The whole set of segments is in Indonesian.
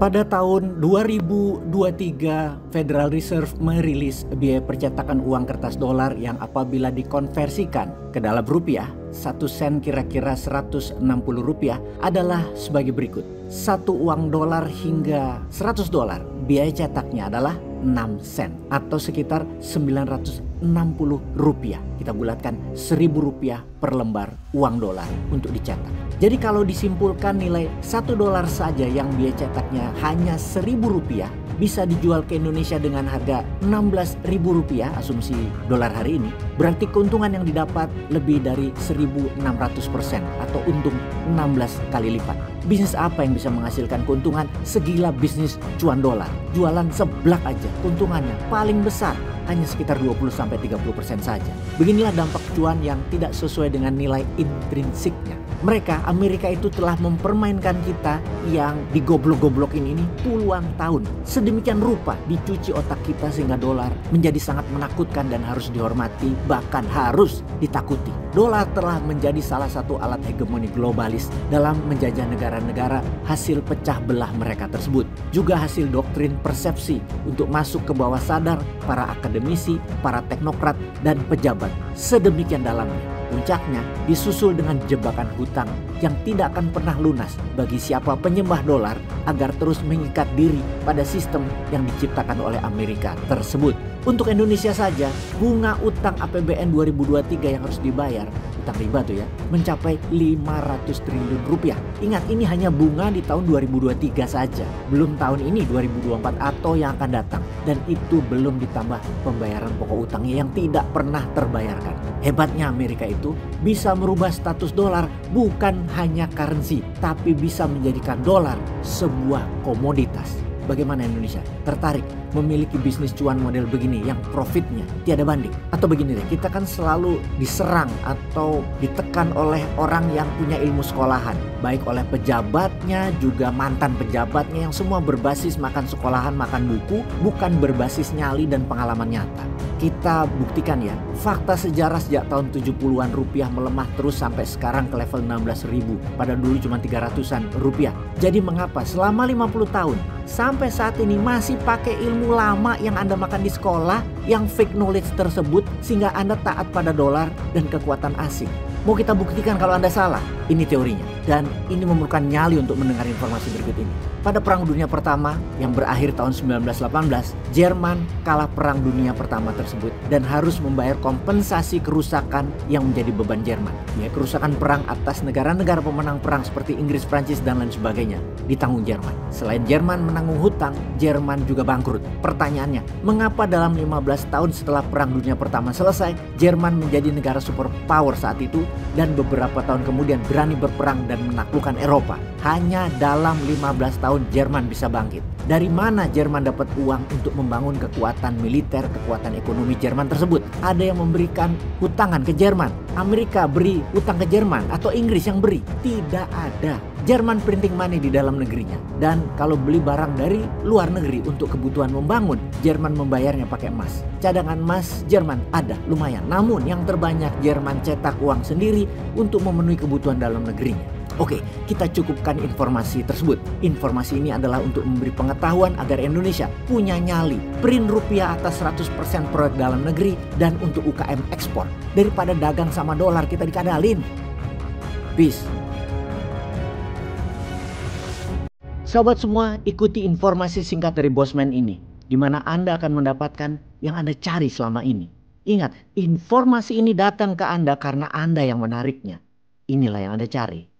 Pada tahun 2023, Federal Reserve merilis biaya percetakan uang kertas dolar yang apabila dikonversikan ke dalam rupiah, 1 sen kira-kira 160 rupiah adalah sebagai berikut. 1 uang dolar hingga 100 dolar, biaya cetaknya adalah 6 sen atau sekitar 960 rupiah. Kita bulatkan 1.000 rupiah per lembar uang dolar untuk dicetak. Jadi kalau disimpulkan nilai 1 dolar saja yang biaya cetaknya hanya 1.000 rupiah bisa dijual ke Indonesia dengan harga 16.000 rupiah asumsi dolar hari ini. Berarti keuntungan yang didapat lebih dari 1.600% atau untung 16 kali lipat. Bisnis apa yang bisa menghasilkan keuntungan segila bisnis cuan dolar? Jualan seblak aja keuntungannya paling besar hanya sekitar 20-30% saja. Beginilah dampak cuan yang tidak sesuai dengan nilai intrinsiknya. Mereka, Amerika itu telah mempermainkan kita yang digoblok-goblokin ini puluhan tahun. Sedemikian rupa dicuci otak kita sehingga dolar menjadi sangat menakutkan dan harus dihormati, bahkan harus ditakuti. Dolar telah menjadi salah satu alat hegemoni globalis dalam menjajah negara-negara hasil pecah belah mereka tersebut. Juga hasil doktrin persepsi untuk masuk ke bawah sadar para akademisi, para teknokrat, dan pejabat. Sedemikian dalamnya. Puncaknya disusul dengan jebakan hutang yang tidak akan pernah lunas bagi siapa penyembah dolar agar terus mengikat diri pada sistem yang diciptakan oleh Amerika tersebut. Untuk Indonesia saja, bunga utang APBN 2023 yang harus dibayar, utang riba tuh ya, mencapai 500 triliun rupiah. Ingat, ini hanya bunga di tahun 2023 saja. Belum tahun ini 2024 atau yang akan datang. Dan itu belum ditambah pembayaran pokok utangnya yang tidak pernah terbayarkan. Hebatnya Amerika itu bisa merubah status dolar bukan hanya currency, tapi bisa menjadikan dolar sebuah komoditas. Bagaimana Indonesia? Tertarik memiliki bisnis cuan model begini yang profitnya tiada banding? Atau begini deh, kita kan selalu diserang atau ditekan oleh orang yang punya ilmu sekolahan. Baik oleh pejabatnya, juga mantan pejabatnya yang semua berbasis makan sekolahan, makan buku, bukan berbasis nyali dan pengalaman nyata. Kita buktikan ya, fakta sejarah sejak tahun 70-an rupiah melemah terus sampai sekarang ke level 16.000. Pada dulu cuma 300-an rupiah. Jadi mengapa selama 50 tahun sampai saat ini masih pakai ilmu lama yang Anda makan di sekolah, yang fake knowledge tersebut sehingga Anda taat pada dolar dan kekuatan asing? Mau kita buktikan kalau Anda salah? Ini teorinya. Dan ini memerlukan nyali untuk mendengar informasi berikut ini. Pada Perang Dunia Pertama yang berakhir tahun 1918, Jerman kalah Perang Dunia Pertama tersebut dan harus membayar kompensasi kerusakan yang menjadi beban Jerman. Ya, kerusakan perang atas negara-negara pemenang perang seperti Inggris, Prancis, dan lain sebagainya ditanggung Jerman. Selain Jerman menanggung hutang, Jerman juga bangkrut. Pertanyaannya, mengapa dalam 15 tahun setelah Perang Dunia Pertama selesai, Jerman menjadi negara superpower saat itu dan beberapa tahun kemudian berani berperang dan menaklukkan Eropa? Hanya dalam 15 tahun Jerman bisa bangkit. Dari mana Jerman dapat uang untuk membangun kekuatan militer, kekuatan ekonomi Jerman tersebut? Ada yang memberikan hutangan ke Jerman? Amerika beri hutang ke Jerman? Atau Inggris yang beri? Tidak ada. Jerman printing money di dalam negerinya. Dan kalau beli barang dari luar negeri untuk kebutuhan membangun, Jerman membayarnya pakai emas. Cadangan emas Jerman ada lumayan. Namun yang terbanyak Jerman cetak uang sendiri untuk memenuhi kebutuhan dalam negerinya. Oke, kita cukupkan informasi tersebut. Informasi ini adalah untuk memberi pengetahuan agar Indonesia punya nyali print rupiah atas 100% proyek dalam negeri dan untuk UKM ekspor. Daripada dagang sama dolar kita dikadalin. Peace. Sahabat semua, ikuti informasi singkat dari Bosman ini, di mana Anda akan mendapatkan yang Anda cari selama ini. Ingat, informasi ini datang ke Anda karena Anda yang menariknya. Inilah yang Anda cari.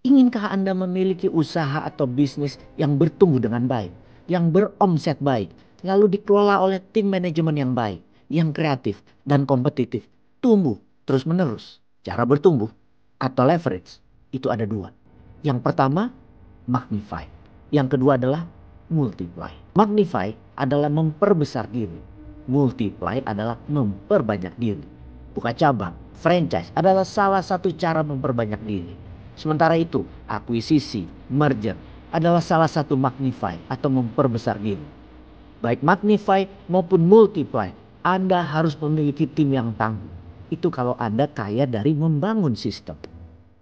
Inginkah Anda memiliki usaha atau bisnis yang bertumbuh dengan baik, yang beromset baik, lalu dikelola oleh tim manajemen yang baik, yang kreatif dan kompetitif, tumbuh terus-menerus? Cara bertumbuh atau leverage itu ada dua. Yang pertama, magnify. Yang kedua adalah multiply. Magnify adalah memperbesar diri. Multiply adalah memperbanyak diri. Buka cabang, franchise adalah salah satu cara memperbanyak diri. Sementara itu, akuisisi, merger adalah salah satu magnify atau memperbesar diri. Baik magnify maupun multiply, Anda harus memiliki tim yang tangguh. Itu kalau Anda kaya dari membangun sistem.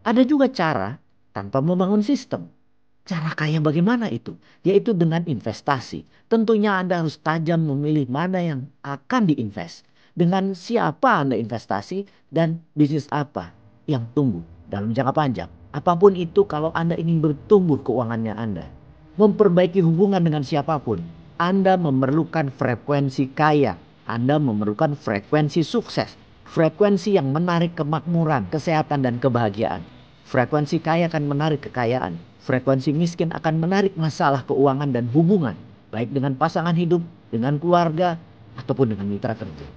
Ada juga cara tanpa membangun sistem. Cara kaya bagaimana itu? Yaitu dengan investasi. Tentunya Anda harus tajam memilih mana yang akan diinvest. Dengan siapa Anda investasi dan bisnis apa yang tumbuh dalam jangka panjang. Apapun itu kalau Anda ingin bertumbuh keuangannya Anda. Memperbaiki hubungan dengan siapapun. Anda memerlukan frekuensi kaya. Anda memerlukan frekuensi sukses. Frekuensi yang menarik kemakmuran, kesehatan, dan kebahagiaan. Frekuensi kaya akan menarik kekayaan. Frekuensi miskin akan menarik masalah keuangan dan hubungan. Baik dengan pasangan hidup, dengan keluarga, ataupun dengan mitra kerja.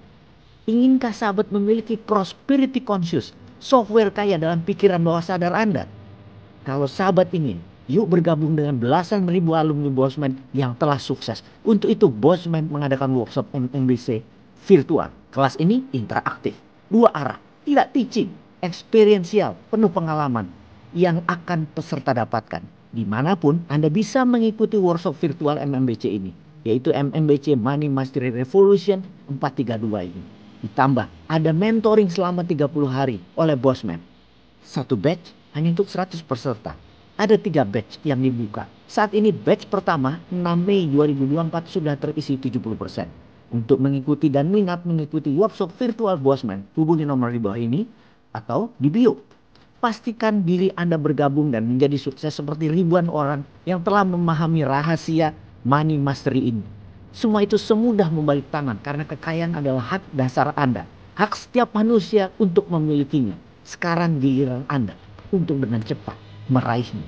Inginkah sahabat memiliki prosperity conscious? Software kaya dalam pikiran bawah sadar Anda? Kalau sahabat ingin, yuk bergabung dengan belasan ribu alumni Bosman yang telah sukses. Untuk itu Bosman mengadakan workshop MMBC virtual. Kelas ini interaktif, dua arah, tidak teaching, experiential, penuh pengalaman yang akan peserta dapatkan. Dimanapun Anda bisa mengikuti workshop virtual MMBC ini, yaitu MMBC Money Mastery Revolution 432 ini. Ditambah ada mentoring selama 30 hari oleh Bosman. Satu batch hanya untuk 100 peserta. Ada 3 batch yang dibuka. Saat ini batch pertama 6 Mei 2024 sudah terisi 70%. Untuk mengikuti dan minat mengikuti workshop virtual Bosman, hubungi nomor di bawah ini atau di bio. Pastikan diri Anda bergabung dan menjadi sukses seperti ribuan orang yang telah memahami rahasia money mastery ini. Semua itu semudah membalik tangan karena kekayaan adalah hak dasar Anda. Hak setiap manusia untuk memilikinya. Sekarang giliran Anda untuk dengan cepat meraihnya.